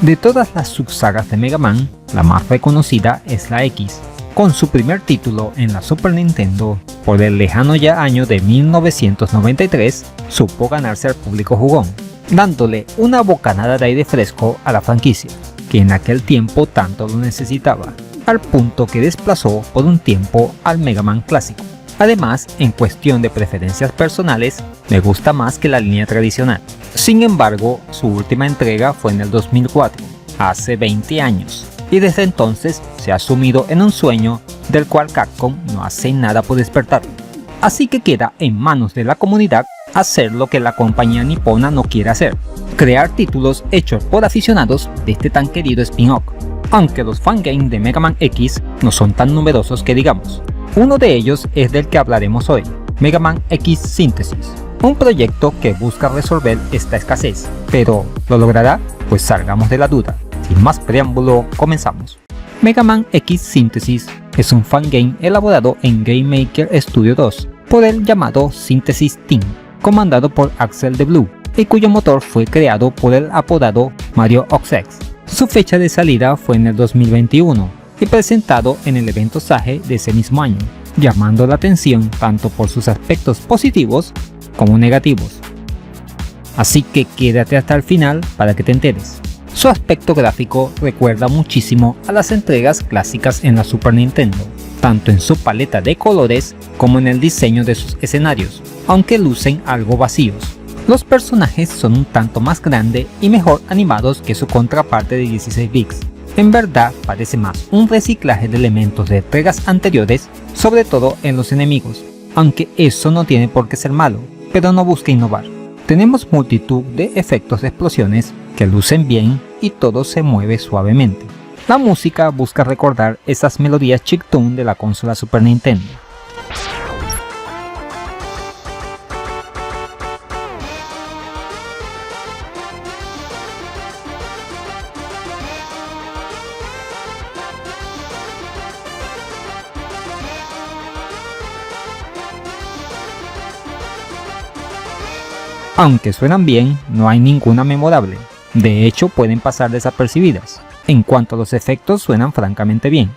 De todas las subsagas de Mega Man, la más reconocida es la X, con su primer título en la Super Nintendo. Por el lejano ya año de 1993, supo ganarse al público jugón, dándole una bocanada de aire fresco a la franquicia, que en aquel tiempo tanto lo necesitaba, al punto que desplazó por un tiempo al Mega Man clásico. Además, en cuestión de preferencias personales, me gusta más que la línea tradicional. Sin embargo, su última entrega fue en el 2004, hace 20 años, y desde entonces se ha sumido en un sueño del cual Capcom no hace nada por despertarlo. Así que queda en manos de la comunidad hacer lo que la compañía nipona no quiere hacer: crear títulos hechos por aficionados de este tan querido spin-off, aunque los fangames de Mega Man X no son tan numerosos que digamos. Uno de ellos es del que hablaremos hoy, Mega Man X Synthesis, un proyecto que busca resolver esta escasez, pero ¿lo logrará? Pues salgamos de la duda. Sin más preámbulo, comenzamos. Mega Man X Synthesis es un fangame elaborado en Game Maker Studio 2 por el llamado Synthesis Team, comandado por Axel de Blue, y cuyo motor fue creado por el apodado Mario Oxex. Su fecha de salida fue en el 2021 y presentado en el evento Sage de ese mismo año, llamando la atención tanto por sus aspectos positivos como negativos. Así que quédate hasta el final para que te enteres. Su aspecto gráfico recuerda muchísimo a las entregas clásicas en la Super Nintendo, tanto en su paleta de colores como en el diseño de sus escenarios, aunque lucen algo vacíos. Los personajes son un tanto más grandes y mejor animados que su contraparte de 16 bits. En verdad parece más un reciclaje de elementos de entregas anteriores, sobre todo en los enemigos, aunque eso no tiene por qué ser malo, pero no busca innovar. Tenemos multitud de efectos de explosiones que lucen bien y todo se mueve suavemente. La música busca recordar esas melodías chiptune de la consola Super Nintendo. Aunque suenan bien, no hay ninguna memorable. De hecho, pueden pasar desapercibidas. En cuanto a los efectos, suenan francamente bien.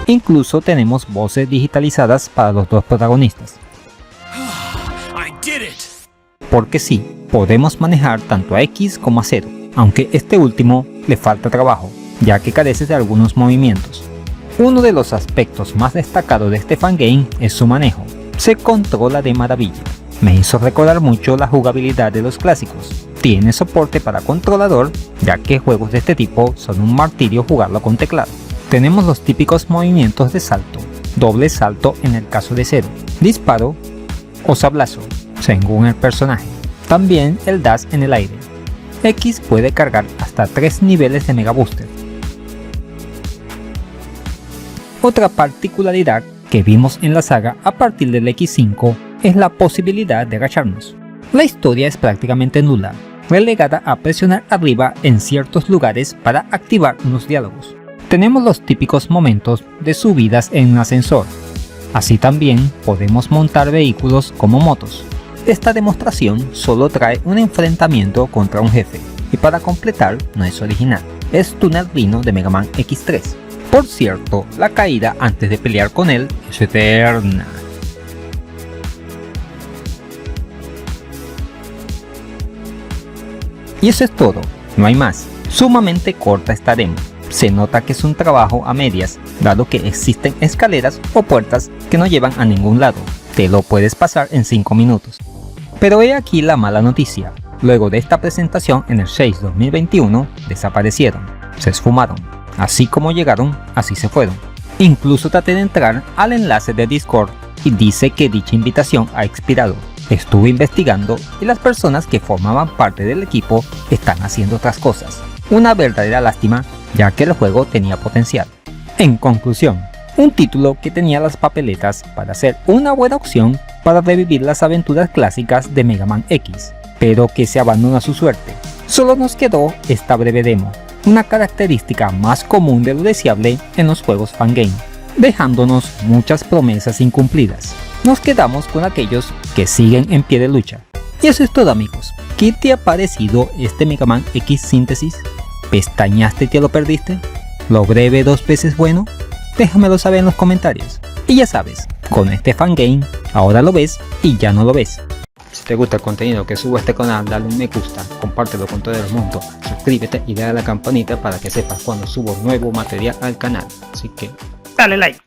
Incluso tenemos voces digitalizadas para los dos protagonistas. Porque sí, podemos manejar tanto a X como a Zero, aunque este último le falta trabajo, ya que carece de algunos movimientos. Uno de los aspectos más destacados de este fangame es su manejo. Se controla de maravilla. Me hizo recordar mucho la jugabilidad de los clásicos. Tiene soporte para controlador, ya que juegos de este tipo son un martirio jugarlo con teclado. Tenemos los típicos movimientos de salto, doble salto en el caso de Zero, disparo o sablazo, según el personaje. También el dash en el aire. X puede cargar hasta 3 niveles de Mega Booster. Otra particularidad que vimos en la saga a partir del X5 es la posibilidad de agacharnos. La historia es prácticamente nula, relegada a presionar arriba en ciertos lugares para activar unos diálogos. Tenemos los típicos momentos de subidas en un ascensor. Así también podemos montar vehículos como motos. Esta demostración solo trae un enfrentamiento contra un jefe, y para completar no es original, es Tunnel Rhino de Mega Man X3. Por cierto, la caída antes de pelear con él es eterna. Y eso es todo, no hay más. Sumamente corta esta demo. Se nota que es un trabajo a medias, dado que existen escaleras o puertas que no llevan a ningún lado. Te lo puedes pasar en 5 minutos. Pero he aquí la mala noticia. Luego de esta presentación en el 6 2021, desaparecieron, se esfumaron. Así como llegaron, así se fueron. Incluso traté de entrar al enlace de Discord y dice que dicha invitación ha expirado. Estuve investigando y las personas que formaban parte del equipo están haciendo otras cosas. Una verdadera lástima, ya que el juego tenía potencial. En conclusión, un título que tenía las papeletas para ser una buena opción para revivir las aventuras clásicas de Mega Man X, pero que se abandonó a su suerte. Solo nos quedó esta breve demo, una característica más común de lo deseable en los juegos fangame, dejándonos muchas promesas incumplidas. Nos quedamos con aquellos que siguen en pie de lucha. Y eso es todo, amigos. ¿Qué te ha parecido este Mega Man X Síntesis? ¿Pestañaste y te lo perdiste? ¿Lo breve 2 veces bueno? Déjamelo saber en los comentarios. Y ya sabes, con este fangame, ahora lo ves y ya no lo ves. Si te gusta el contenido que subo a este canal, dale un me gusta, compártelo con todo el mundo, suscríbete y dale a la campanita para que sepas cuando subo nuevo material al canal. Así que dale like.